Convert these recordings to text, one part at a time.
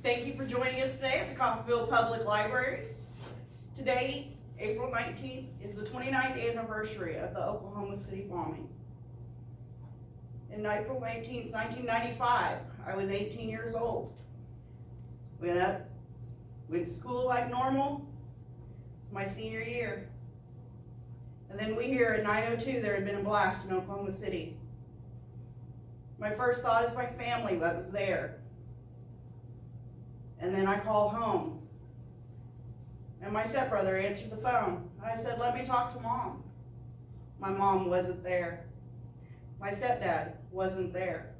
Thank you for joining us today at the Coffeyville Public Library. Today, April 19th, is the 29th anniversary of the Oklahoma City bombing. On April 19th, 1995, I was 18 years old. Went to school like normal. It's my senior year. And then we hear at 9:02 there had been a blast in Oklahoma City. My first thought is my family that was there. And then I call home. And my stepbrother answered the phone. And I said, "Let me talk to Mom." My mom wasn't there. My stepdad wasn't there.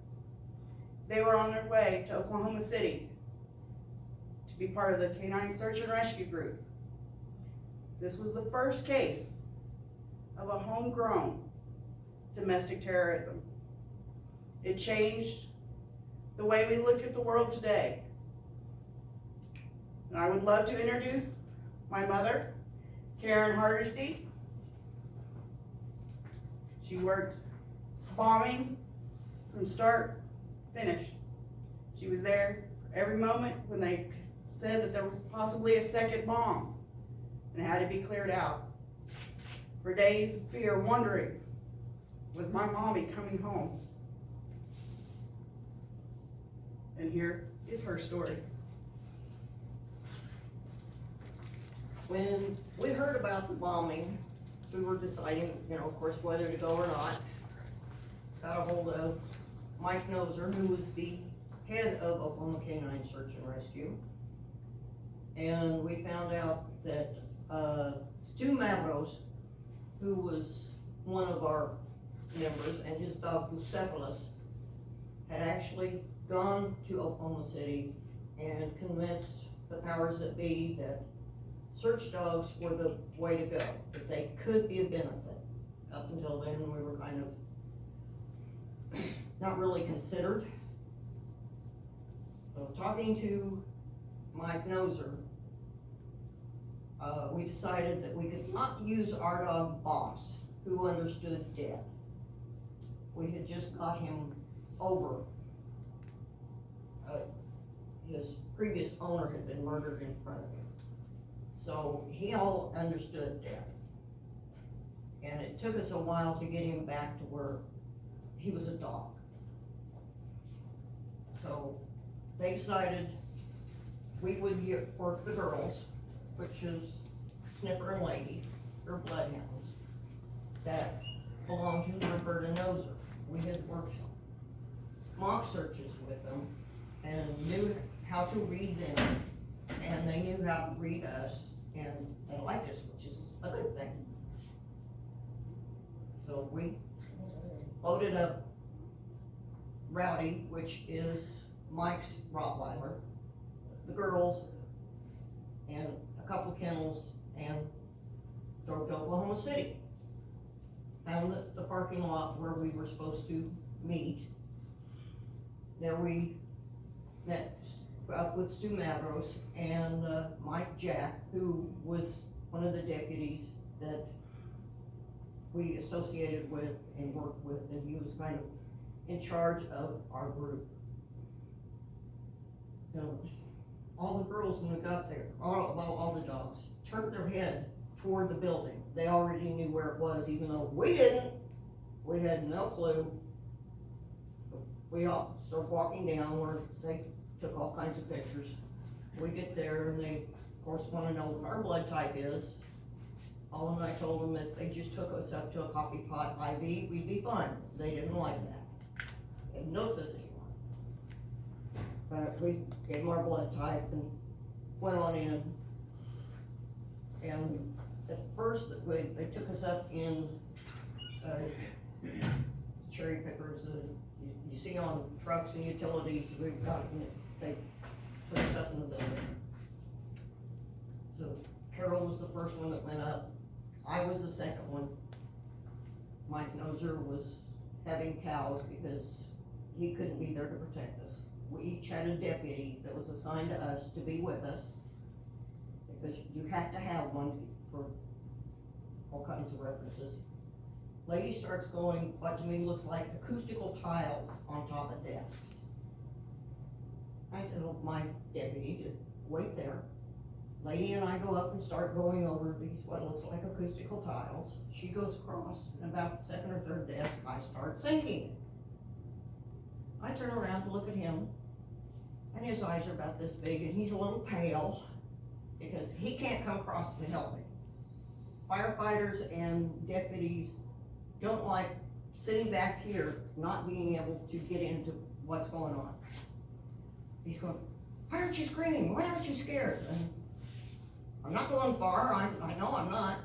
They were on their way to Oklahoma City to be part of the Canine Search and Rescue Group. This was the first case of a homegrown domestic terrorism. It changed the way we look at the world today. And I would love to introduce my mother, Karen Hardesty. She worked bombing from start to finish. She was there for every moment when they said that there was possibly a second bomb and it had to be cleared out. For days, fear, wondering, was my mommy coming home? And here is her story. When we heard about the bombing, we were deciding, of course, whether to go or not. Got a hold of Mike Noser, who was the head of Oklahoma Canine Search and Rescue. And we found out that Stu Mavros, who was one of our members, and his dog Bucephalus, had actually gone to Oklahoma City and convinced the powers that be that search dogs were the way to go, that they could be a benefit. Up until then, we were kind of not really considered. So talking to Mike Noser, we decided that we could not use our dog Boss, who understood death. We had just got him over. His previous owner had been murdered in front of him. So he all understood death. And it took us a while to get him back to where he was a dog. So they decided we would work the girls, which is Sniffer and Lady, they're bloodhounds, that belonged to Roberta Noser. We had worked mock searches with them and knew how to read them, and they knew how to read us, and they liked us, which is a good thing. So we loaded up Rowdy, which is Mike's Rottweiler, the girls, and a couple of kennels, and drove to Oklahoma City. Found the parking lot where we were supposed to meet. There we met up with Stu Mavros and Mike Jack, who was one of the deputies that we associated with and worked with, and he was kind of in charge of our group. So all the girls, when we got there, all the dogs, turned their head toward the building. They already knew where it was, even though we didn't. We had no clue. We all started walking down where they took all kinds of pictures. We get there and they, of course, want to know what our blood type is. All and I told them if they just took us up to a coffee pot IV, we'd be fine. They didn't like that. They had no sense anymore. But we gave them our blood type and went on in. And at first, they took us up in cherry pickers. You see on trucks and utilities, we've got, they put us up in the building. So Carol was the first one that went up. I was the second one. Mike Noser was having cows because he couldn't be there to protect us. We each had a deputy that was assigned to us to be with us, because you have to have one for all kinds of references. Lady starts going, what to me looks like acoustical tiles on top of desks. I tell my deputy to wait there. Lady and I go up and start going over these, what looks like acoustical tiles. She goes across, and about the second or third desk, I start sinking. I turn around to look at him, and his eyes are about this big, and he's a little pale, because he can't come across to help me. Firefighters and deputies don't like sitting back here, not being able to get into what's going on. He's going, why aren't you screaming? Why aren't you scared? And I'm not going far, I know I'm not.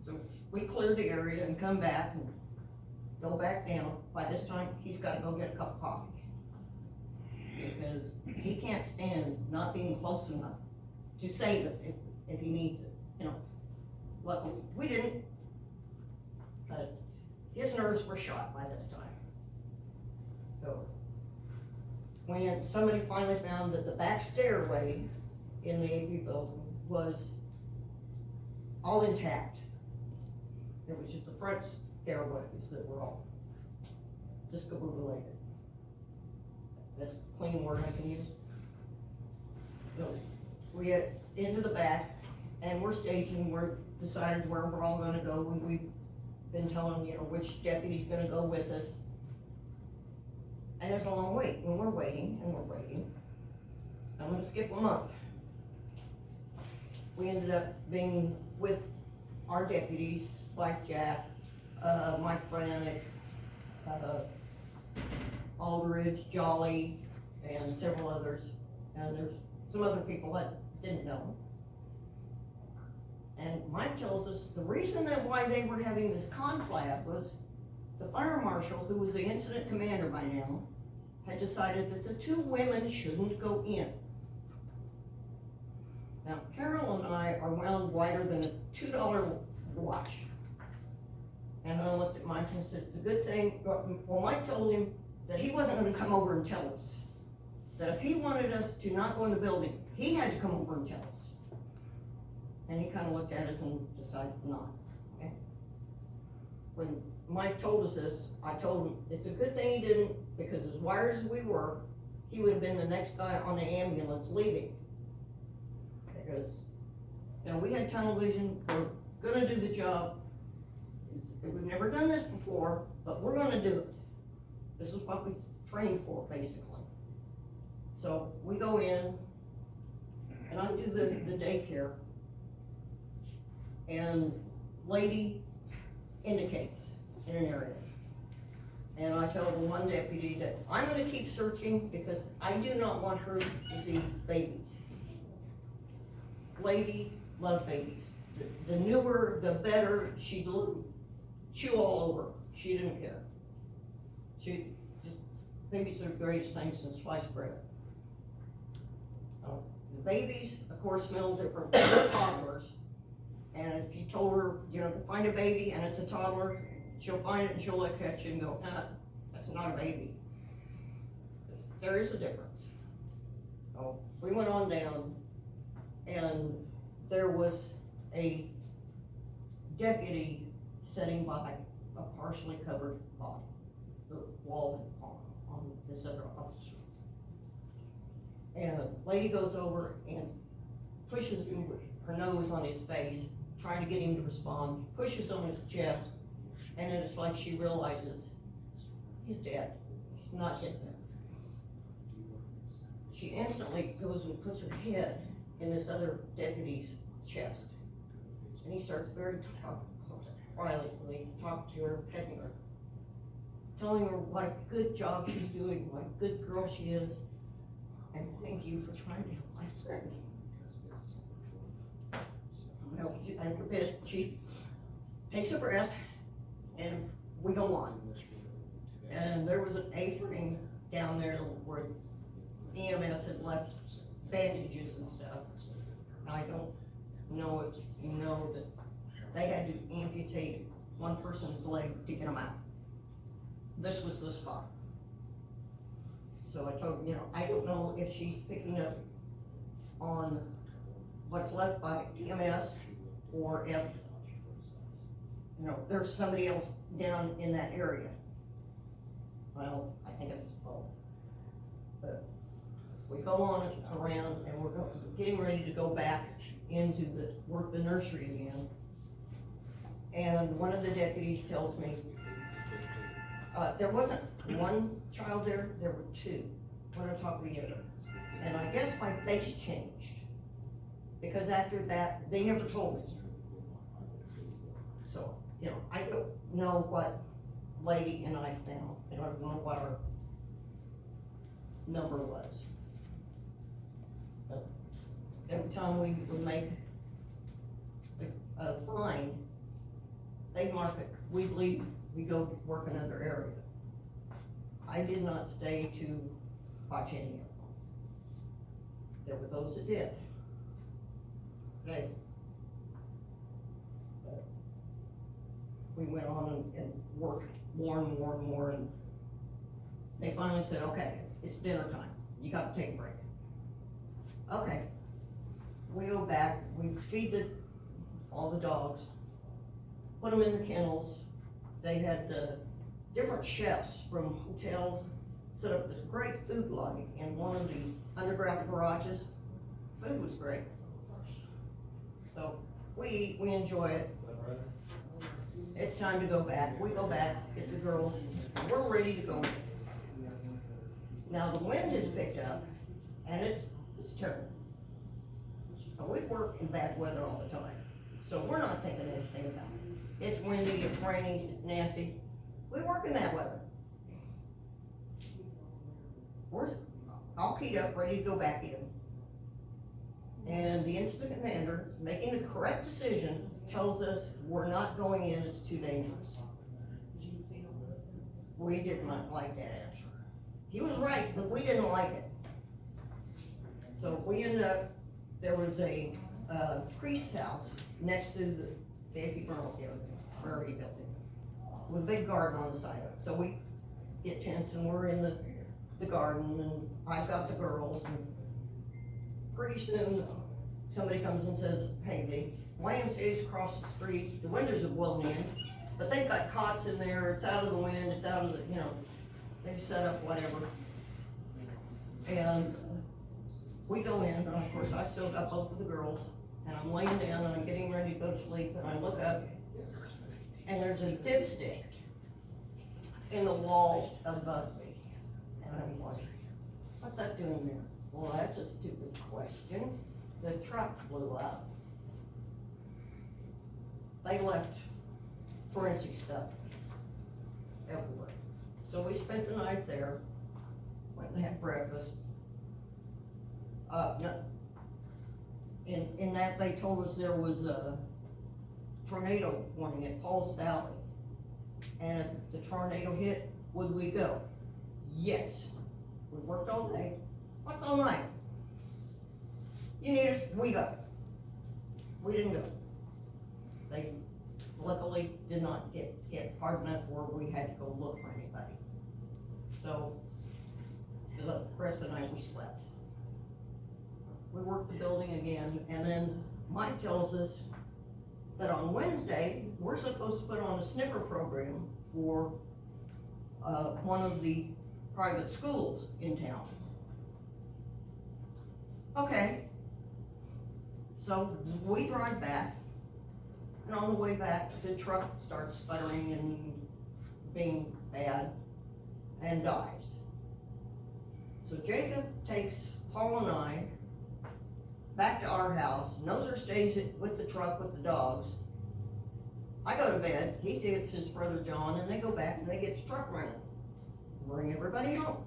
So we cleared the area and come back and go back down. By this time, he's gotta go get a cup of coffee. Because he can't stand not being close enough to save us if he needs it, you know. Luckily, we didn't, but his nerves were shot by this time. So, when somebody finally found that the back stairway in the AP building was all intact, it was just the front stairways that were all discombobulated. That's a clean word I can use. So, we get into the back, and we're staging, we're decided where we're all gonna go, and we've been telling, you know, which deputy's gonna go with us. And there's a long wait, and we're waiting, and we're waiting. I'm gonna skip a month. We ended up being with our deputies, like Jack, Mike Brannick, Aldridge, Jolly, and several others. And there's some other people that didn't know. And Mike tells us the reason that why they were having this conflab was the fire marshal, who was the incident commander by now, had decided that the two women shouldn't go in. Now, Carol and I are wound wider than a $2 watch. And I looked at Mike and said, it's a good thing. Well, Mike told him that he wasn't gonna come over and tell us. That if he wanted us to not go in the building, he had to come over and tell us. And he kind of looked at us and decided not, okay? When Mike told us this, I told him, it's a good thing he didn't, because as wired as we were, he would have been the next guy on the ambulance leaving. Because, you know, we had tunnel vision, we're gonna do the job. We've never done this before, but we're gonna do it. This is what we trained for, basically. So we go in, and I do the daycare. And lady indicates in an area. And I tell the one deputy that I'm gonna keep searching because I do not want her to see babies. Lady loved babies. The newer, the better, she'd chew all over. She didn't care. Babies are the greatest thing since sliced bread. The babies, of course, smell different from toddlers. And if you told her, you know, to find a baby and it's a toddler, she'll find it and she'll look at you and go, nah, that's not a baby. There is a difference. So we went on down, and there was a deputy sitting by a partially covered body, the wall on this other officer. And a lady goes over and pushes her nose on his face, trying to get him to respond, pushes on his chest, and then it's like she realizes he's dead. He's not dead now. She instantly goes and puts her head in this other deputy's chest. And he starts very quietly talking to her, petting her, telling her what a good job she's doing, what a good girl she is, and thank you for trying to help my son. Well, after a bit, she takes a breath, and we go on. And there was an A-frame down there where EMS had left bandages and stuff. I don't know if you know that they had to amputate one person's leg to get them out. This was the spot. So I told her, you know, I don't know if she's picking up on what's left by EMS or if, you know, there's somebody else down in that area. Well, I think it's both. But We go on around and we're getting ready to go back into work the nursery again. And one of the deputies tells me, there wasn't one child there, there were two, one on top of the other. And I guess my face changed, because after that, they never told me. So, I don't know what lady and I found, I don't know what our number was. But every time we would make a fine, they'd mark it, we'd leave, we go work another area. I did not stay to watch any of them. There were those that did. But we went on and worked more and more and more, and they finally said, okay, it's dinner time, you gotta take a break. Okay, we go back, we feed all the dogs, put them in their kennels. They had different chefs from hotels set up this great food line in one of the underground garages. Food was great. So we eat, we enjoy it. It's time to go back. We go back, get the girls, we're ready to go. Now the wind has picked up and it's terrible. So we work in bad weather all the time. So we're not thinking anything about it. It's windy, it's rainy, it's nasty. We work in that weather. We're all keyed up, ready to go back in. And the incident commander, making the correct decision, tells us we're not going in, it's too dangerous. We did not like that answer. He was right, but we didn't like it. So we ended up, there was a priest's house next to the baby Prairie building with a big garden on the side of it. So we get tents and we're in the garden, and I've got the girls, and pretty soon somebody comes and says, hey, the YMCA's across the street, the windows have blown in, but they've got cots in there, it's out of the wind, it's out of the, they've set up whatever. And we go in, and of course I still got both of the girls, and I'm laying down and I'm getting ready to go to sleep, and I look up and there's a dipstick in the wall above me. And I'm like, what's that doing there? Well, that's a stupid question. The truck blew up. They left forensic stuff everywhere. So we spent the night there, went and had breakfast. In that they told us there was a tornado warning at Paul's Valley. And if the tornado hit, would we go? Yes. We worked all day. What's all night? You need us, we go. We didn't go. They luckily did not get hit hard enough where we had to go look for anybody. So the rest of the night we slept. We worked the building again, and then Mike tells us that on Wednesday, we're supposed to put on a sniffer program for one of the private schools in town. Okay. So we drive back, and on the way back, the truck starts sputtering and being bad and dies. So Jacob takes Paul and I back to our house. Noser stays with the truck with the dogs. I go to bed, he gets his brother John, and they go back and they get the truck running. Bring everybody home.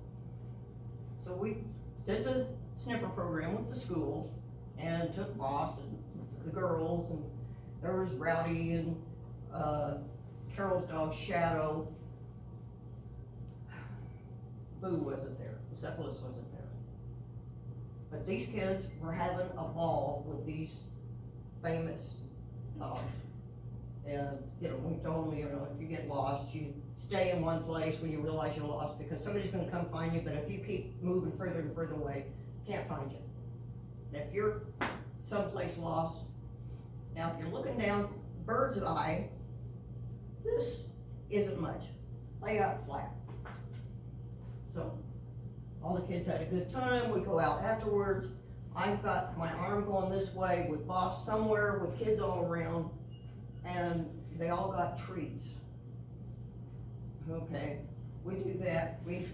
So we did the sniffer program with the school and took Boss and the girls, and there was Rowdy and Carol's dog Shadow. Boo wasn't there, Cephalus wasn't there. But these kids were having a ball with these famous dogs. And, we told them, if you get lost, you stay in one place when you realize you're lost, because somebody's gonna come find you, but if you keep moving further and further away, can't find you. And if you're someplace lost, now if you're looking down bird's eye, this isn't much. Lay out flat. So, all the kids had a good time, we go out afterwards. I've got my arm going this way with boss somewhere with kids all around, and they all got treats. Okay, we do that, we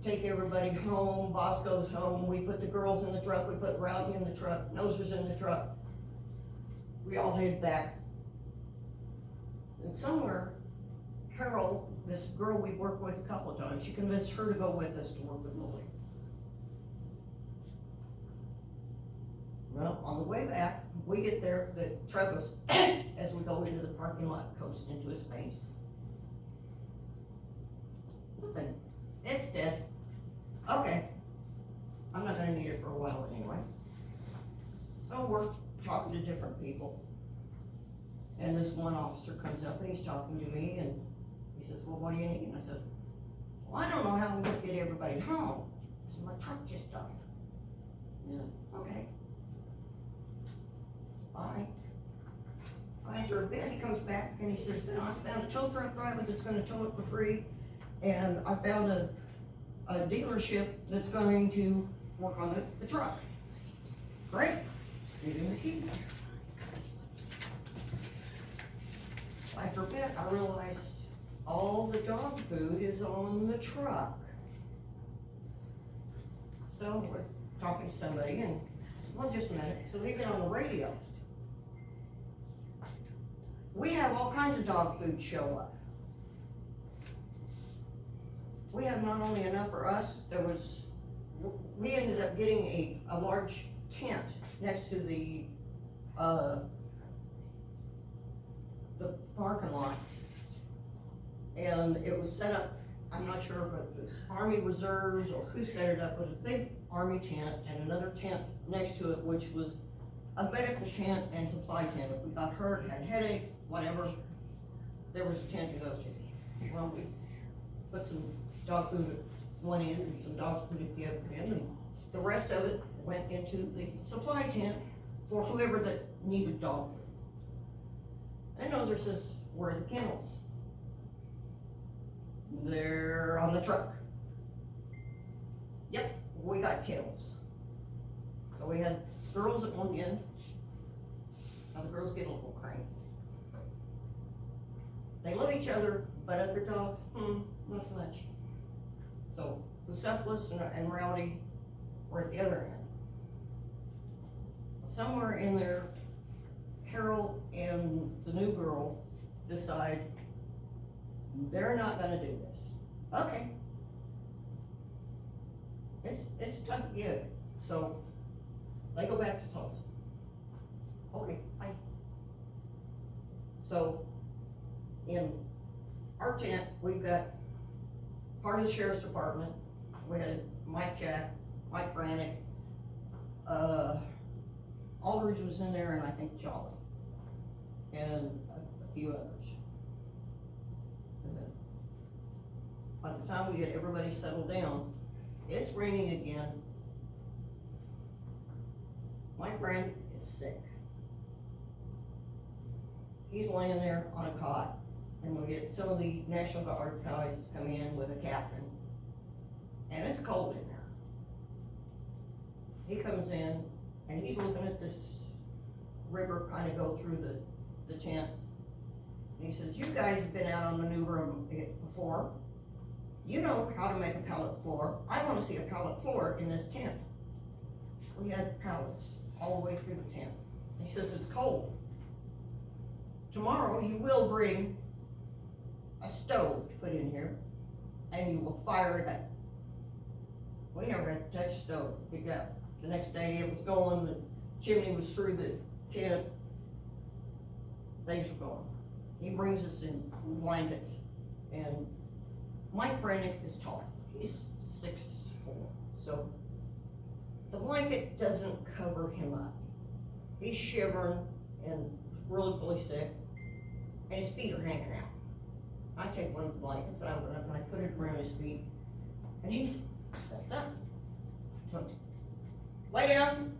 take everybody home, boss goes home, we put the girls in the truck, we put Rowdy in the truck, Noser's in the truck. We all head back. And somewhere, Carol, this girl we worked with a couple of times, she convinced her to go with us to work with Lily. Well, on the way back, we get there, the truck goes, as we go into the parking lot, goes into a space. Nothing, it's dead. Okay, I'm not gonna need it for a while anyway. So we're talking to different people. And this one officer comes up and he's talking to me and he says, well, what do you need? And I said, well, I don't know how I'm gonna get everybody home. I said, my truck just died. He said, okay. Bye. After a bit, he comes back and he says, I found a tow truck driver that's gonna tow it for free. And I found a dealership that's going to work on the truck. Great, give him the key. After a bit, I realized all the dog food is on the truck. So we're talking to somebody and, well, just a minute, so they get on the radio. We have all kinds of dog food show up. We have not only enough for us, we ended up getting a large tent next to the parking lot. And it was set up, I'm not sure if it was Army Reserves or who set it up, but it was a big Army tent and another tent next to it, which was a medical tent and supply tent. If we got hurt, had a headache, whatever, there was a tent to go to. Well, we put some dog food at one end and some dog food at the other end, and the rest of it went into the supply tent for whoever that needed dog food. And Noser says, where are the kennels? They're on the truck. Yep, we got kennels. So we had girls at one end. Now the girls get a little cranky. They love each other, but other dogs, not so much. So Bucephalus and Rowdy were at the other end. Somewhere in there, Carol and the new girl decide they're not gonna do this. Okay. It's a tough gig. So they go back to Tulsa. Okay, bye. So in our tent, we've got part of the sheriff's department. We had Mike Jack, Mike Brannick, Aldridge was in there, and I think Jolly, and a few others. And then by the time we get everybody settled down, it's raining again. Mike Brannick is sick. He's laying there on a cot, and we get some of the National Guard guys to come in with a captain, and it's cold in there. He comes in, and he's looking at this river kind of go through the tent, and he says, you guys have been out on maneuver before. You know how to make a pellet floor. I want to see a pellet floor in this tent. We had pallets all the way through the tent. And he says, it's cold. Tomorrow you will bring a stove to put in here, and you will fire it up. We never had to touch stove. We got, the next day it was going, the chimney was through the tent, things were going. He brings us in blankets, and Mike Brannick is tall. He's 6'4", so the blanket doesn't cover him up. He's shivering and really sick, and his feet are hanging out. I take one of the blankets and I put it around his feet, and he sets up. So, lay down,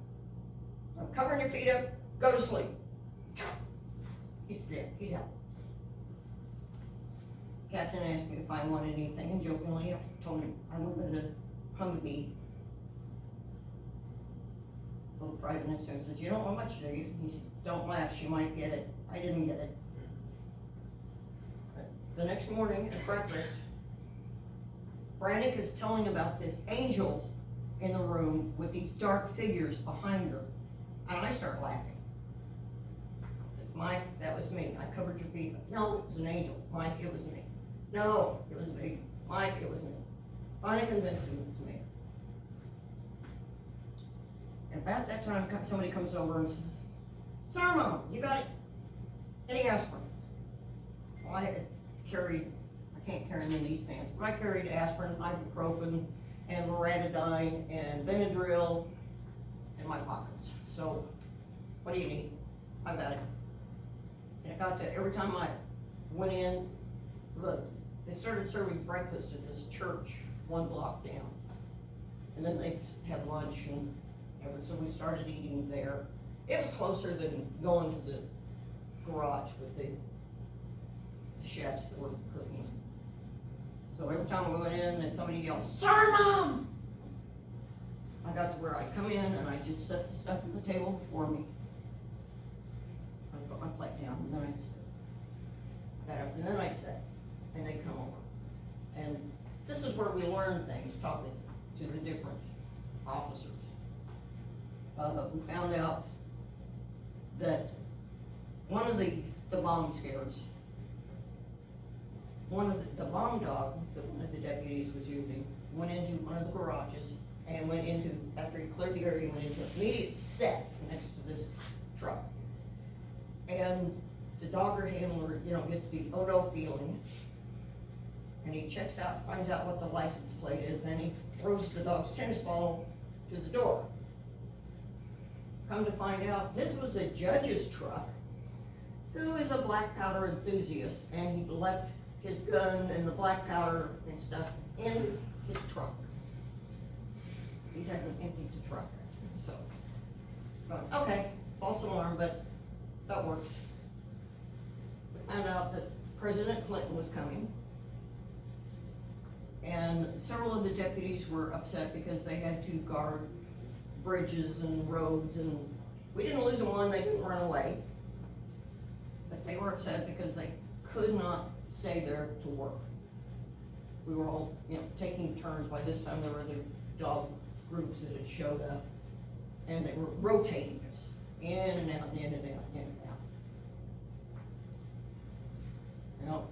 I'm covering your feet up, go to sleep. He's out. Captain asked me if I wanted anything, and jokingly I told him I wanted Humvee. Little private next to him says, "You don't want much, do you?" He said, "Don't laugh, she might get it." I didn't get it. The next morning at breakfast, Brannick is telling about this angel in the room with these dark figures behind her. And I start laughing. I said, "Mike, that was me. I covered your feet." "No, it was an angel." "Mike, it was me." "No, it was me." "Mike, it was me." Finally convinced him it's me. And about that time, somebody comes over and says, "Sorry, Mom, you got any aspirin?" Well, I had carried, I can't carry them in these pants, but I carried aspirin, ibuprofen, and loratadine, and Benadryl in my pockets. So, what do you need? I got it. And it got to, every time I went in, look, they started serving breakfast at this church 1 block down. And then they'd have lunch and everything, so we started eating there. It was closer than going to the garage with the chefs that were cooking. So every time we went in and somebody yelled, "Sorry, Mom!" I got to where I come in and I just set the stuff on the table before me. I put my plate down and then I got up and then I sat and they'd come over. And this is where we learn things, talking to the different officers. We found out that one of the bomb scares, the bomb dog that one of the deputies was using went into one of the garages and went into, after he cleared the area, went into an immediate set next to this truck. And the dogger handler, gets the oh no feeling, and he checks out, finds out what the license plate is, and he throws the dog's tennis ball to the door. Come to find out, this was a judge's truck who is a black powder enthusiast, and he left his gun and the black powder and stuff in his truck. He hasn't emptied the truck, so. But, okay, false alarm, but that works. We found out that President Clinton was coming, and several of the deputies were upset because they had to guard bridges and roads, and we didn't lose one, they didn't run away. But they were upset because they could not stay there to work. We were all, taking turns. By this time, there were the dog groups that had showed up, and they were rotating us in and out, in and out, in and out.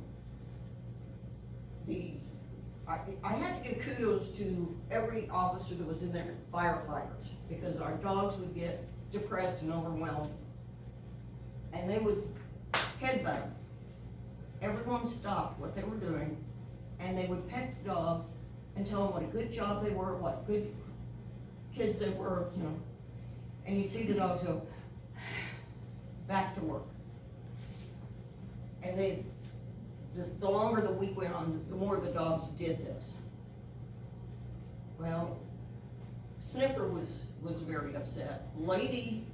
I had to give kudos to every officer that was in there, firefighters, because our dogs would get depressed and overwhelmed, and they would headbutt. Everyone stopped what they were doing, and they would pet the dogs and tell them what a good job they were, what good kids they were, and you'd see the dogs go back to work. And the longer the week went on, the more the dogs did this. Well, Sniffer was very upset. Lady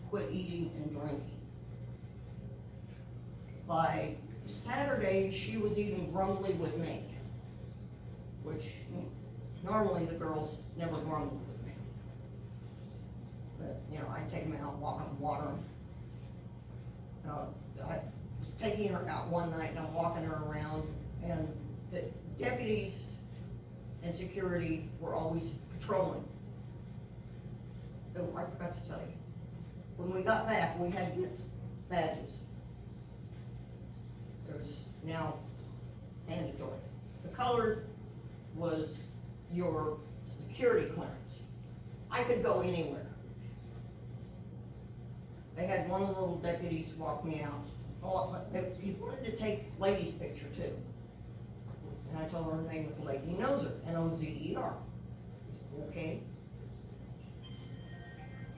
quit eating and drinking. By Saturday, she was even grumbly with me, which normally the girls never grumbled with me. But, I'd take them out, walk them, water them. I was taking her out one night and I'm walking her around, and the deputies and security were always patrolling. Oh, I forgot to tell you. When we got back, we had to get badges. There's now mandatory. The color was your security clearance. I could go anywhere. They had one of the little deputies walk me out. He wanted to take Lady's picture too. And I told her her name was Lady Nozer, N-O-Z-E-R. Okay.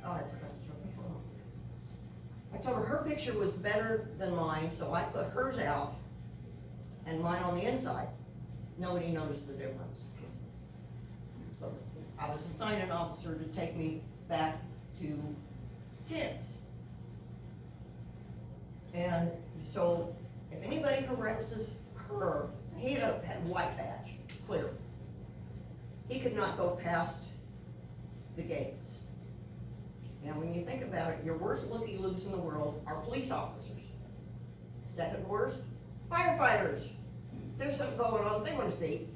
Oh, I forgot to turn my phone off. I told her her picture was better than mine, so I put hers out and mine on the inside. Nobody noticed the difference. So I was assigned an officer to take me back to Tibbs. And he was told, if anybody harasses her, he had a white badge, clear. he could not go past the gates. Now, when you think about it, your worst looky-loos in the world are police officers. Second worst, firefighters. If there's something going on, they want to see.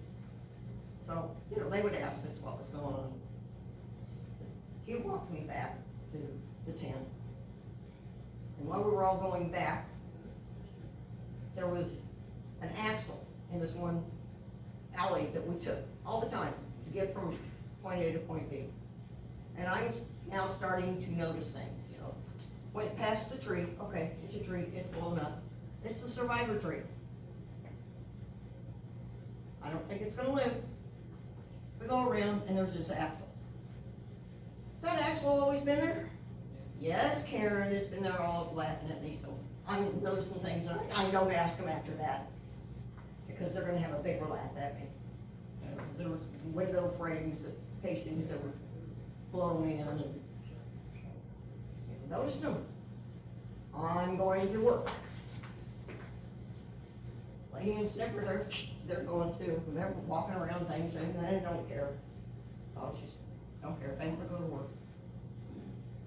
So, you know, they would ask us what was going on. He walked me back to the tent. And while we were all going back, there was an axle in this one alley that we took all the time to get from point A to point B. And I'm now starting to notice things, you know. Went past the tree, okay, it's a tree, it's blown up. It's the survivor tree. I don't think it's gonna live. We go around and there's this axle. Has that axle always been there? Yes, Karen, it's been there, all laughing at me, so I'm noticing things, and I don't ask them after that, because they're gonna have a bigger laugh at me. You know, 'cause there was window frames, casings that were blown in, and noticed them. I'm going to work. Lady and Sniffer, they're going too. They're walking around things, and they don't care. Oh, she's don't care. They want to go to work.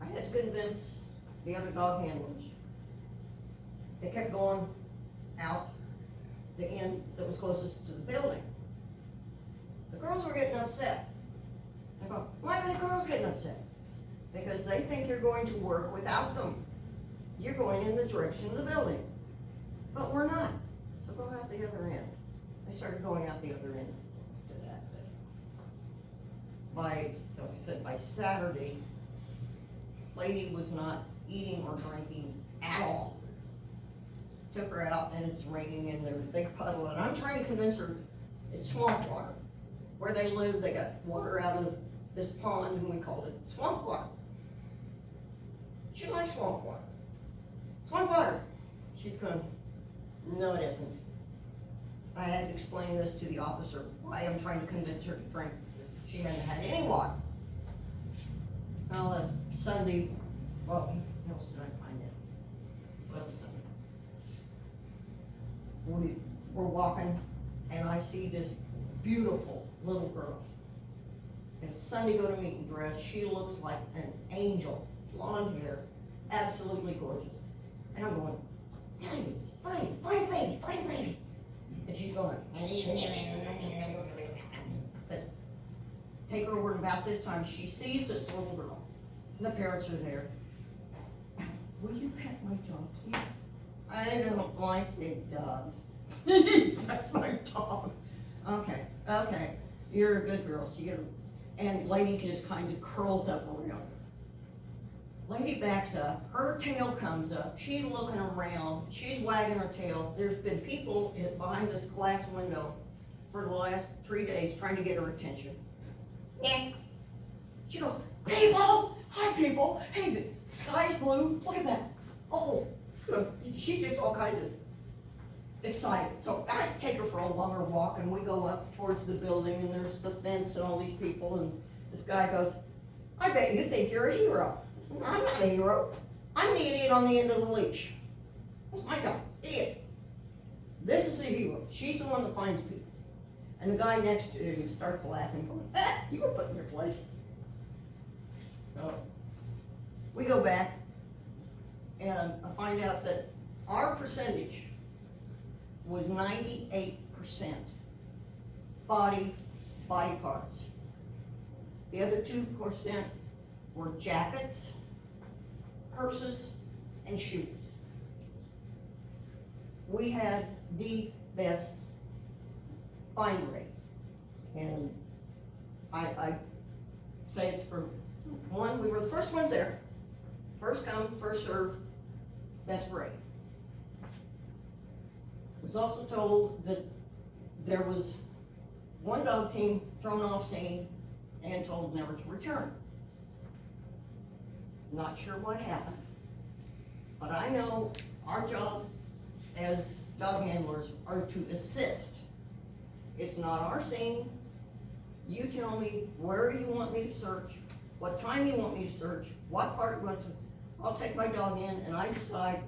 I had to convince the other dog handlers. They kept going out the end that was closest to the building. The girls were getting upset. I go, why are the girls getting upset? Because they think you're going to work without them. You're going in the direction of the building. But we're not. So go out the other end. They started going out the other end to that thing. Like I said, by Saturday, lady was not eating or drinking at all. Took her out and it's raining and there's a big puddle, and I'm trying to convince her it's swamp water. Where they live, they got water out of this pond, and we called it swamp water. She likes swamp water. Swamp water. She's going, no it isn't. I had to explain this to the officer, why I'm trying to convince her to drink. She hadn't had any water. Well, Sunday, well, what else did I find it? Well, Sunday. We were walking, and I see this beautiful little girl. In a Sunday go-to-meeting dress, she looks like an angel, blonde hair, absolutely gorgeous. And I'm going, find a baby. And she's going, but take her over, and about this time, she sees this little girl, and the parents are there. Will you pet my dog, please? I don't like big dogs. That's my dog. Okay, you're a good girl. So and lady just kind of curls up around her. Lady backs up, her tail comes up, she's looking around, she's wagging her tail. There's been people behind this glass window for the last 3 days trying to get her attention. Yeah. She goes, people, hi people, hey, the sky's blue, look at that. Oh, she's just all kinds of excited. So I take her for a longer walk, and we go up towards the building, and there's the fence and all these people, and this guy goes, I bet you think you're a hero. I'm not a hero. I'm the idiot on the end of the leash. That's my job, idiot. This is the hero. She's the one that finds people. And the guy next to him starts laughing, going, you were put in your place. So we go back, and I find out that our percentage was 98% body parts. The other 2% were jackets, purses, and shoes. We had the best find rate. And I say it's for one, we were the first ones there. First come, first served, best rate. Was also told that there was one dog team thrown off scene and told never to return. Not sure what happened, but I know our job as dog handlers are to assist. It's not our scene. You tell me where you want me to search, what time you want me to search, what part you want to. I'll take my dog in and I decide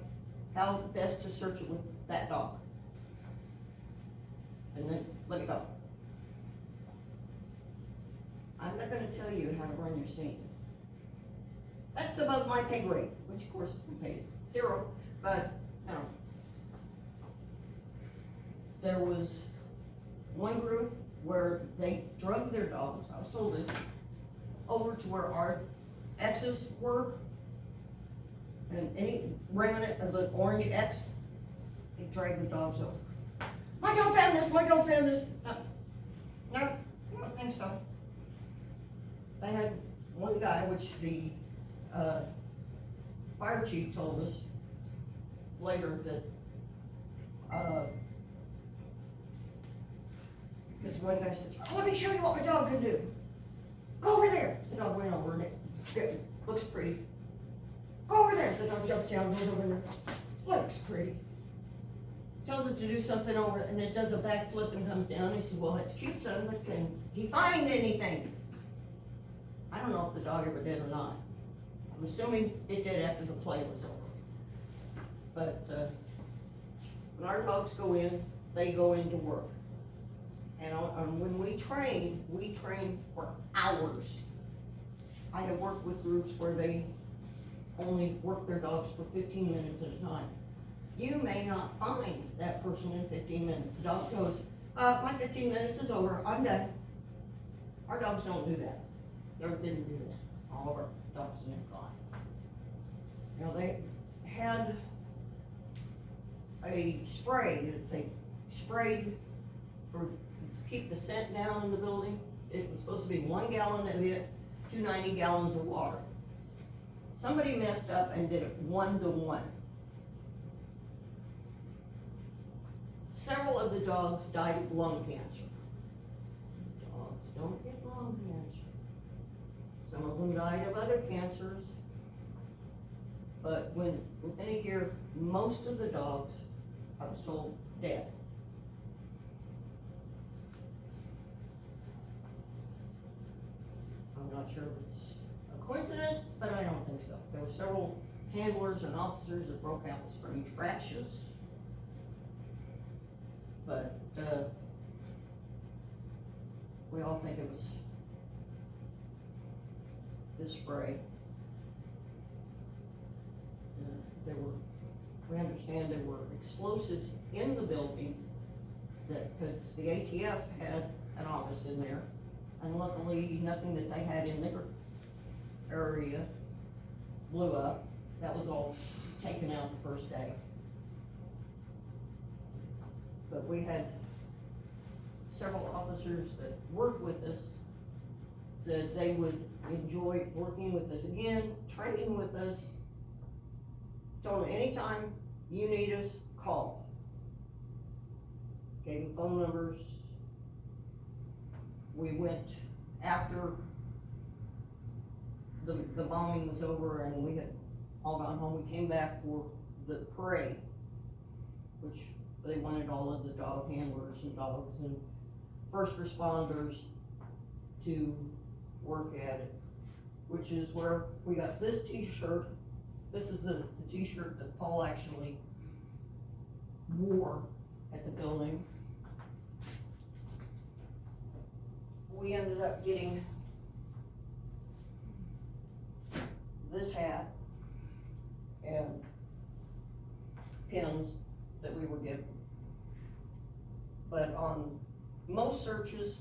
how best to search it with that dog. And then let me go. I'm not gonna tell you how to run your scene. That's above my pay grade, which of course pays 0, but, you know. There was one group where they drug their dogs, I was told this, over to where our X's were. And any remnant of an orange X, they dragged the dogs over. My dog found this, my dog found this. No, I don't think so. They had one guy, which the fire chief told us later that, this one guy said, "Oh, let me show you what my dog can do. Go over there." The dog went over and it looks pretty. Go over there. The dog jumps down, goes over there. Looks pretty. Tells it to do something over, and it does a backflip and comes down. He said, "Well, that's cute, son, but can he find anything?" I don't know if the dog ever did or not. I'm assuming it did after the play was over. But when our dogs go in, they go into work. And when we train for hours. I have worked with groups where they only work their dogs for 15 minutes at a time. You may not find that person in 15 minutes. The dog goes, my 15 minutes is over, I'm done. Our dogs don't do that. They didn't do that. All of our dogs are gone. You know, they had a spray that they sprayed for keep the scent down in the building. It was supposed to be 1 gallon of it to 90 gallons of water. Somebody messed up and did it 1-to-1. Several of the dogs died of lung cancer. Dogs don't get lung cancer. Some of them died of other cancers. But within a year, most of the dogs, I was told, dead. I'm not sure if it's a coincidence, but I don't think so. There were several handlers and officers that broke out with strange rashes. But we all think it was this spray. We understand there were explosives in the building because the ATF had an office in there. And luckily, nothing that they had in their area blew up. That was all taken out the first day. But we had several officers that worked with us said they would enjoy working with us again, training with us. Told them anytime you need us, call. Gave them phone numbers. We went after the bombing was over and we had all gone home. We came back for the parade, which they wanted all of the dog handlers and dogs and first responders to work at it, which is where we got this t-shirt. This is the t-shirt that Paul actually wore at the building. We ended up getting this hat and pins that we were given. But on most searches,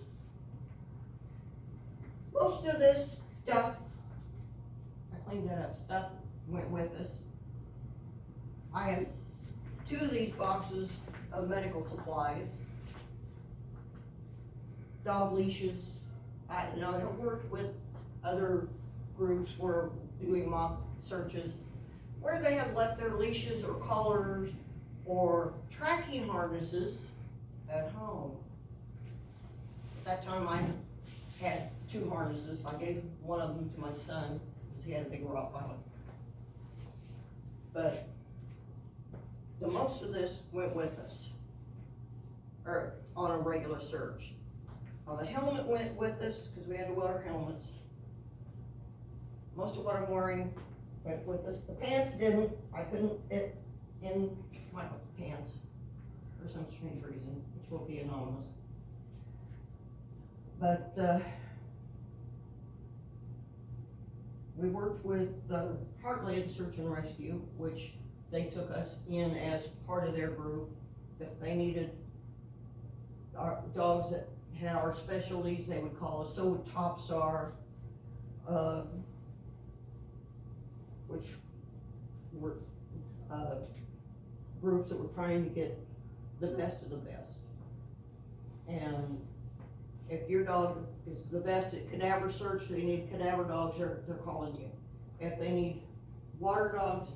most of this stuff, I cleaned that up, stuff went with us. I have 2 of these boxes of medical supplies. Dog leashes. I have worked with other groups who are doing mock searches where they have left their leashes or collars or tracking harnesses at home. At that time I had 2 harnesses. I gave one of them to my son because he had a big Rottweiler. But the most of this went with us, or on a regular search. Now the helmet went with us because we had to wear our helmets. Most of what I'm wearing went with us. The pants didn't. I couldn't fit in my pants for some strange reason, which will be anonymous. But We worked with Heartland Search and Rescue, which they took us in as part of their group. If they needed our dogs that had our specialties, they would call us. So would Topstar, which were groups that were trying to get the best of the best. And if your dog is the best at cadaver search, they need cadaver dogs, they're calling you. If they need water dogs,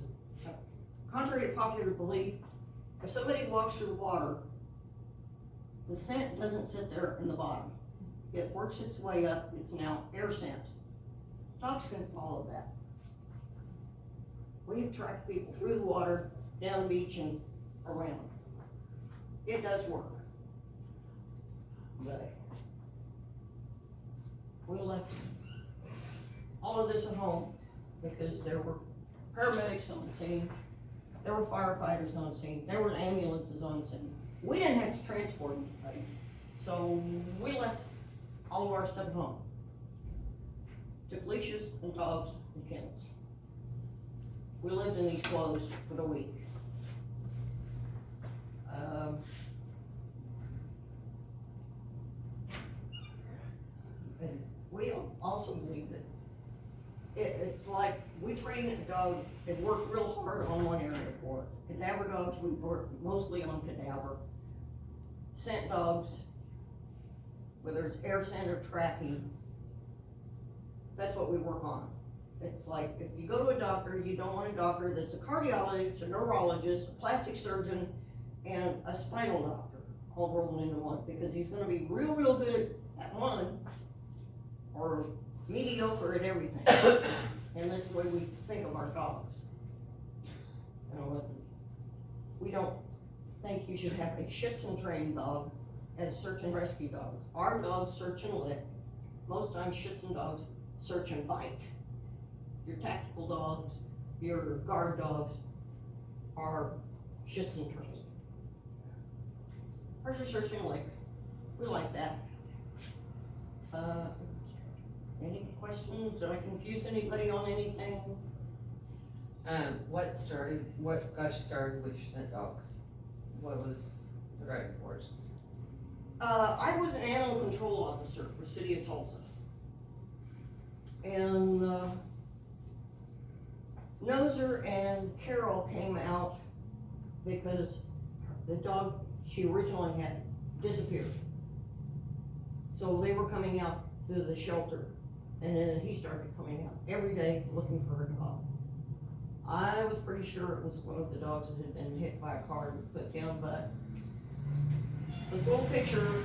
contrary to popular belief, if somebody walks through the water, the scent doesn't sit there in the bottom. It works its way up, it's now air scent. Dogs can follow that. We've tracked people through the water, down the beach and around. It does work. But we left all of this at home because there were paramedics on the scene, there were firefighters on the scene, there were ambulances on the scene. We didn't have to transport anybody, so we left all of our stuff at home. Took leashes and dogs and kennels. We lived in these clothes for the week. And we also believe that it's like we train a dog and work real hard on one area for it. Cadaver dogs, we work mostly on cadaver. Scent dogs, whether it's air scent or tracking, that's what we work on. It's like, if you go to a doctor, you don't want a doctor that's a cardiologist, a neurologist, a plastic surgeon, and a spinal doctor all rolled into one, because he's gonna be real, real good at one, or mediocre at everything. And that's the way we think of our dogs. You know, we don't think you should have a Shih-Tzu trained dog as a search and rescue dog. Our dogs search and lick. Most times Shih-Tzu dogs search and bite. Your tactical dogs, your guard dogs are Shih-Tzu trained. Ours are search and lick. We like that. Any questions? Did I confuse anybody on anything? What got you started with your scent dogs? What was the driving force? I was an animal control officer for City of Tulsa. And Noser and Carol came out because the dog she originally had disappeared. So they were coming out to the shelter, and then he started coming out every day looking for her dog. I was pretty sure it was one of the dogs that had been hit by a car and put down, but this little picture,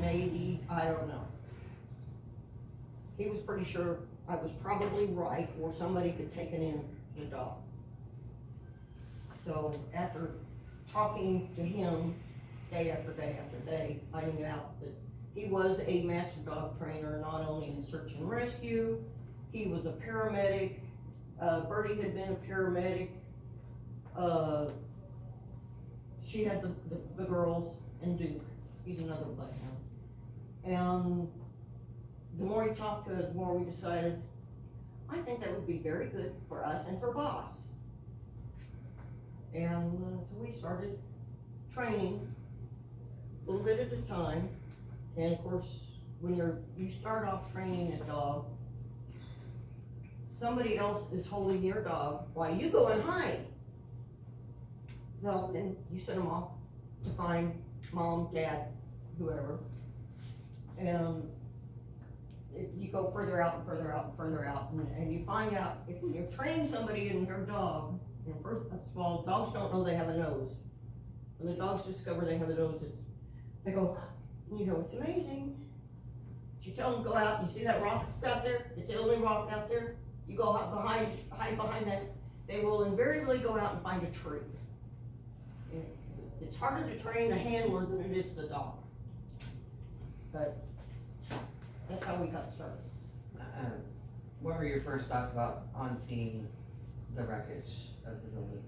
maybe, I don't know. He was pretty sure I was probably right, or somebody could take it in the dog. So after talking to him day after day after day, finding out that he was a master dog trainer, not only in search and rescue, he was a paramedic. Bertie had been a paramedic. She had the girls, and Duke, he's another bloodhound. And the more he talked to it, the more we decided, I think that would be very good for us and for Boss. And so we started training a little bit at a time. And of course, when you start off training a dog, somebody else is holding your dog while you go and hide. So then you send them off to find mom, dad, whoever. And you go further out and further out and further out, and you find out if you're training somebody in their dog, and first of all, dogs don't know they have a nose. When the dogs discover they have a nose, they go, you know, it's amazing. But you tell them to go out, and you see that rock that's out there? It's the only rock out there. You go hide behind that. They will invariably go out and find a tree. It's harder to train the handler than it is the dog. But that's how we got started. What were your first thoughts about on seeing the wreckage of the building?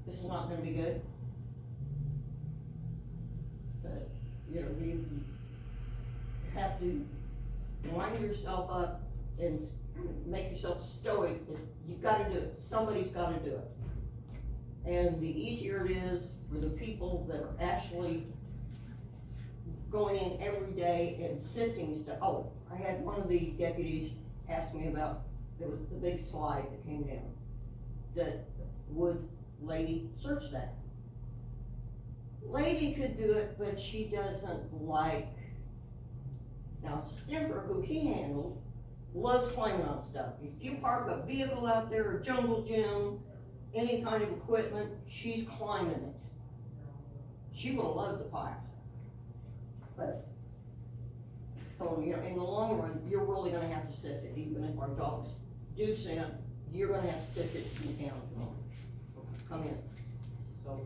This is not gonna be good. But, you know, you have to wind yourself up and make yourself stoic, that you've gotta do it, somebody's gotta do it. And the easier it is for the people that are actually going in every day and sifting stuff. Oh, I had one of the deputies ask me about, there was the big slide that came down, that would lady search that? Lady could do it, but she doesn't like, now Sniffer, who he handled, loves climbing on stuff. If you park a vehicle out there, a jungle gym, any kind of equipment, she's climbing it. She will love the pile. But, so, you know, in the long run, you're really gonna have to sift it, even if our dogs do scent, you're gonna have to sift it from the county, come in. So,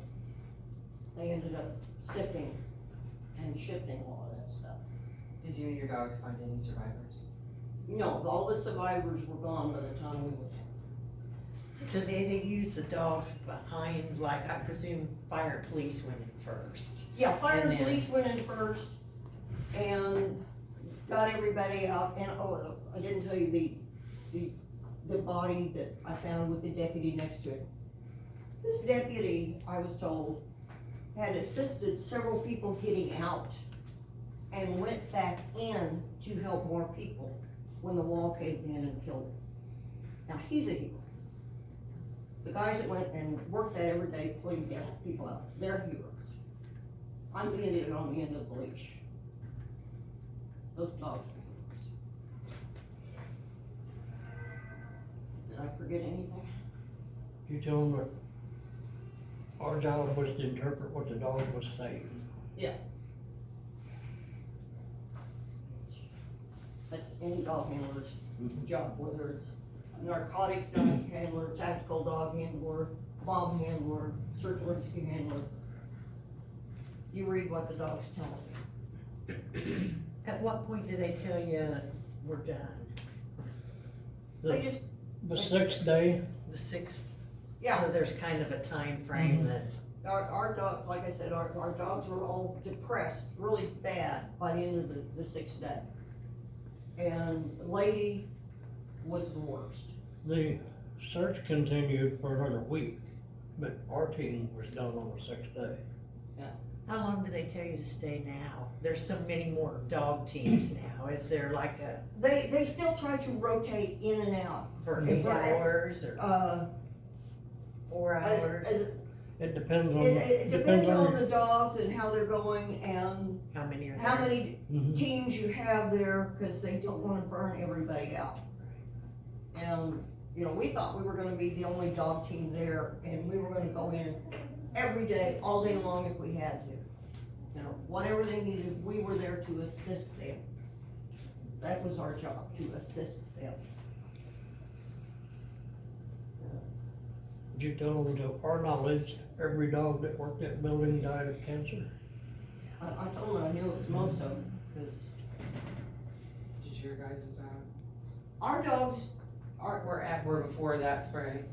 they ended up sifting and shifting a lot of that stuff. Did you and your dogs find any survivors? No, all the survivors were gone by the time we went. So do they use the dogs behind, like, I presume fire and police went in first? Yeah, fire And and then- police went in first and got everybody out, and, oh, I didn't tell you the body that I found with the deputy next to it. This deputy, I was told, had assisted several people getting out and went back in to help more people when the wall caved in and killed him. Now, he's a hero. The guys that went and worked that every day, pulling down people out, they're heroes. I'm the idiot on the end of the leash. Those dogs are heroes. Did I forget anything? You told them that our job was to interpret what the dog was saying. That's any dog handler's job, whether it's a narcotics dog handler, tactical dog handler, bomb handler, search and rescue handler. You read what the dog's telling you. At what point do they tell you we're done? They just, The 6th day, The 6th? yeah, So there's kind of a time frame that, our dog, like I said, our dogs were all depressed really bad by the end of the 6th day. And the lady was the worst. the search continued for another week, but our team was done on the 6th day. how long do they tell you to stay now? There's so many more dog teams now. Is there like a, They still try to rotate in and out. for If 8 I- hours or 4 hours? It depends on, It depends on the dogs and how they're going and How many are there? how many Mhm. teams you have there, cause they don't wanna burn everybody out. And, you know, we thought we were gonna be the only dog team there, and we were gonna go in every day, all day long if we had to. You know, whatever they needed, we were there to assist them. That was our job, to assist them. Did you tell them, to our knowledge, every dog that worked that building died of cancer? I told them I knew it was most of them, cause Did your guys' dog? our dogs are, We're before that spray.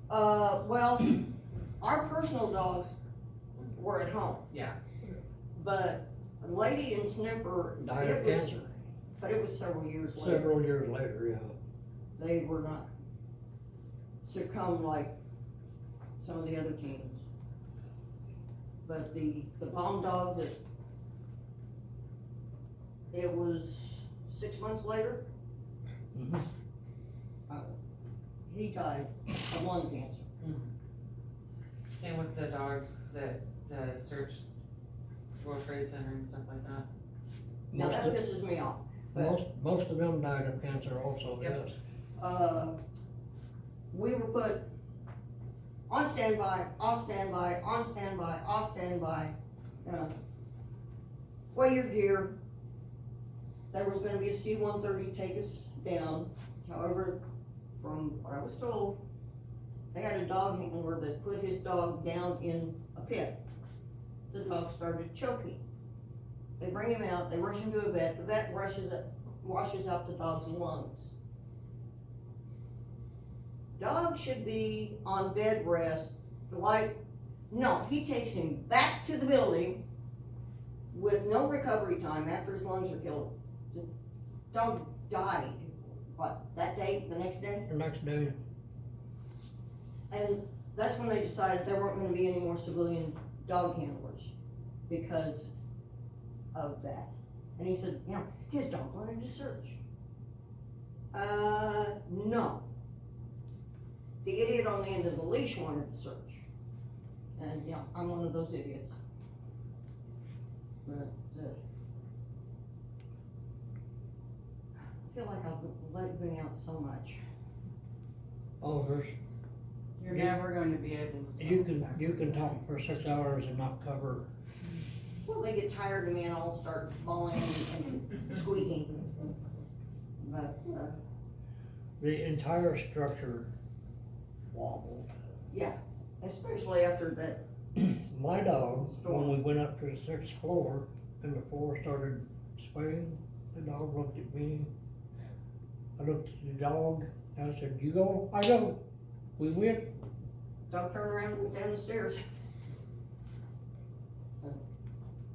well, our personal dogs were at home. Yeah. But Lady and Sniffer, Died it of was, cancer, but it was several years later. several years later, yeah. They were not succumbed like some of the other teams. But the bomb dog that, it was 6 months later, Mhm. he died of lung cancer. Same with the dogs that searched World Trade Center and stuff like that. Now Most that of- pisses me off, but, Most of them died of cancer also, Yep. yes. we were put on standby, off standby, on standby, off standby, weigh your gear. There was gonna be a C-130 take us down, however, from what I was told, they had a dog handler that put his dog down in a pit. The dog started choking. They bring him out, they rush him to a vet, the vet washes out the dog's lungs. Dog should be on bed rest, no, he takes him back to the building with no recovery time after his lungs are killed. The dog died what, that day, the next day? The next day, And that's when they decided there weren't gonna be any more civilian dog handlers because of that. And he said, you know, his dog wanted to search. No. The idiot on the end of the leash wanted to search. And, yeah, I'm one of those idiots. But, I feel like I'm letting out so much. Oliver's, You're You- never going to be able to. you can talk for 6 hours and not cover. Well, they get tired of me and I'll start bawling and squeaking. But, The entire structure wobbled. yeah, especially after that, My dog, when Storm. we went up to the 6th floor and the floor started swaying, the dog looked at me. I looked at the dog, and I said, "You go, I go." We went. dog turned around and went down the stairs.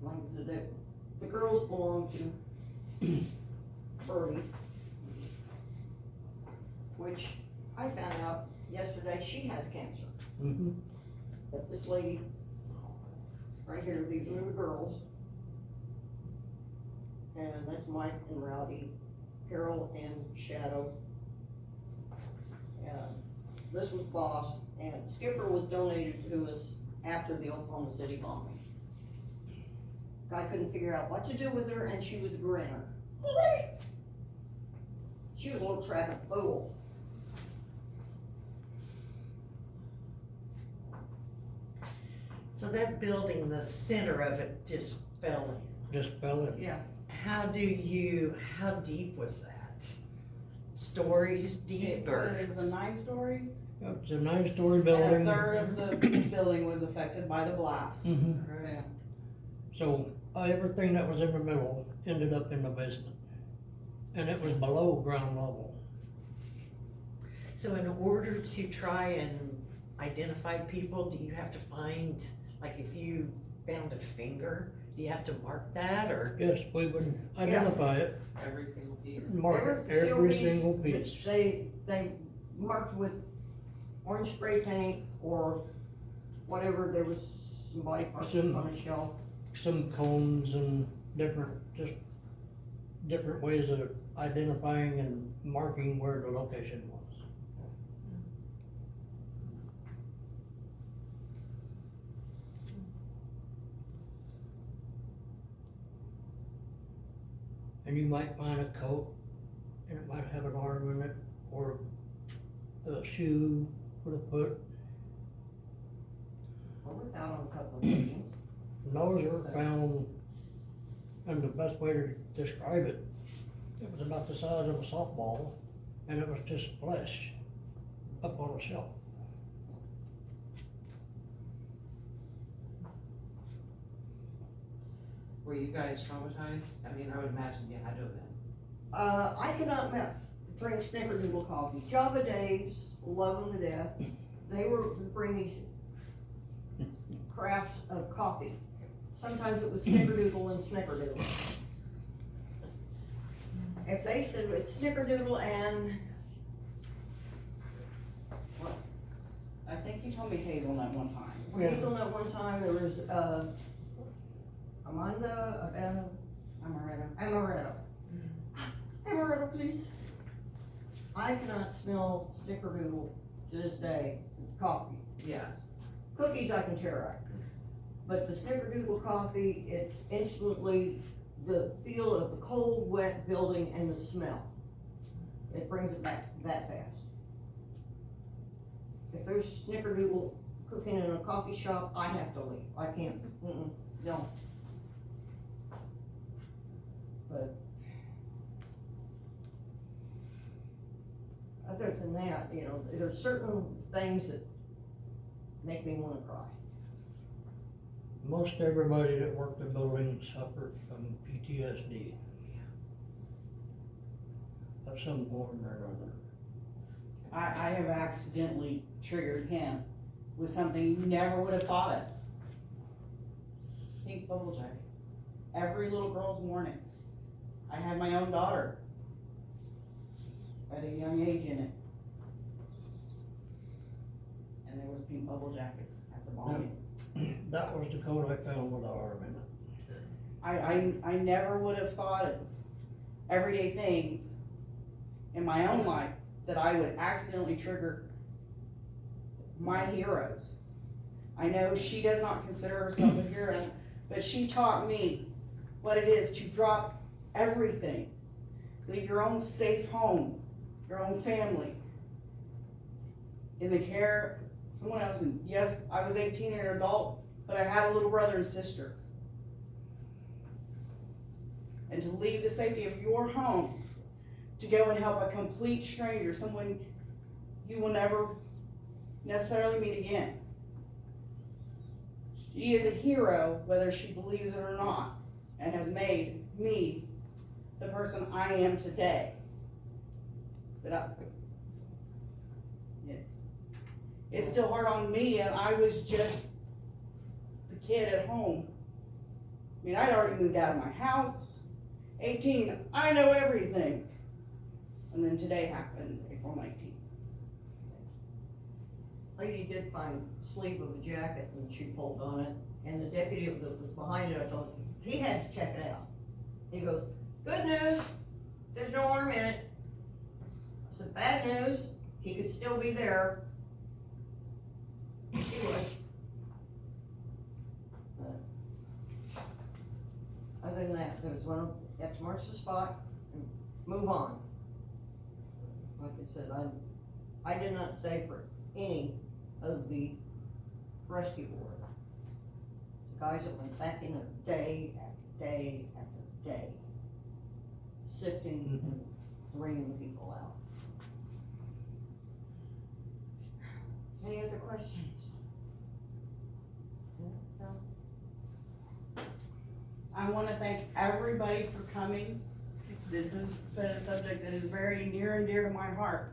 Like I said, the girls belong to Birdie, which I found out yesterday she has cancer. Mm-hmm. But this lady, right here, these are the girls. And that's Mike and Rowdy, Carol and Shadow. And this was Boss, and Skipper was donated to us after the Oklahoma City bombing. Guy couldn't figure out what to do with her, and she was a grinner. She was a little traffic fool. So that building, the center of it just fell in. Just fell in. Yeah. How deep was that? Stories deep It or? was a 9-story, It's a 9-story and building. a third of the building was affected by the blast. Mhm. Yeah. So, everything that was in the middle ended up in the basement. And it was below ground level. So in order to try and identify people, do you have to find, like if you found a finger, do you have to mark that or? Yes, we would identify it, Every single piece. mark it, every single that piece. They marked with orange spray paint or whatever, there was some body parts Some- on a shelf. Some cones and just different ways of identifying and marking where the location was. And you might find a coat, and it might have an arm in it, or a shoe with a foot. Well, we're out on a couple of occasions. Those are found, and the best way to describe it, it was about the size of a softball, and it was just flesh up on a shelf. Were you guys traumatized? I mean, I would imagine you had to have been. I cannot drink snickerdoodle coffee. Java Dave's, love them to death. They were bring me crafts of coffee. Sometimes it was snickerdoodle and snickerdoodle. If they said it's snickerdoodle and, I think you told me hazelnut one time. Yeah. hazelnut one time, there was, Amanda, Amaretto. Amaretto, please. I cannot smell snickerdoodle to this day, coffee. Yeah. Cookies I can tear up, but the snickerdoodle coffee, it's instantly the feel of the cold, wet building and the smell. It brings it back that fast. If there's snickerdoodle cooking in a coffee shop, I have to leave. I can't, no. But other than that, you know, there's certain things that make me wanna cry. Most everybody that worked the building suffered from PTSD of some form or another. I have accidentally triggered him with something you never would have thought of. Pink bubble jacket. Every little girl's morning. I had my own daughter. at a young age in it. And there was pink bubble jackets at the bombing. That was the coat I found with the arm in it. I never would have thought of everyday things in my own life that I would accidentally trigger my heroes. I know she does not consider herself a hero, but she taught me what it is to drop everything. Leave your own safe home, your own family, in the care of someone else. And yes, I was 18 and an adult, but I had a little brother and sister. And to leave the safety of your home to go and help a complete stranger, someone you will never necessarily meet again. She is a hero, whether she believes it or not, and has made me the person I am today. But it's still hard on me, and I was just the kid at home. I mean, I'd already moved out of my house. 18, I know everything. And then today happened, April 19th. Lady did find sleeve of a jacket and she pulled on it, and the deputy that was behind it, I told him, he had to check it out. He goes, good news, there's no arm in it. I said, bad news, he could still be there. He was. Other than that, there was one, X marks the spot, and move on. Like I said, I did not stay for any of the rescue work. The guys that went back in there day after day after day, sifting and bringing people out. Any other questions? No? I want to thank everybody for coming. This is a subject that is very near and dear to my heart.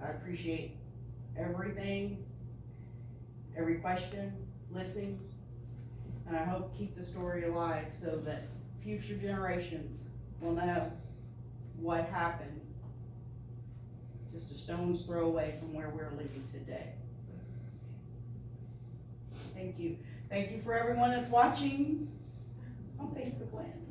I appreciate everything, every question, listening, and I hope keep the story alive so that future generations will know what happened just a stone's throw away from where we're living today. Thank you. Thank you for everyone that's watching on Facebook land.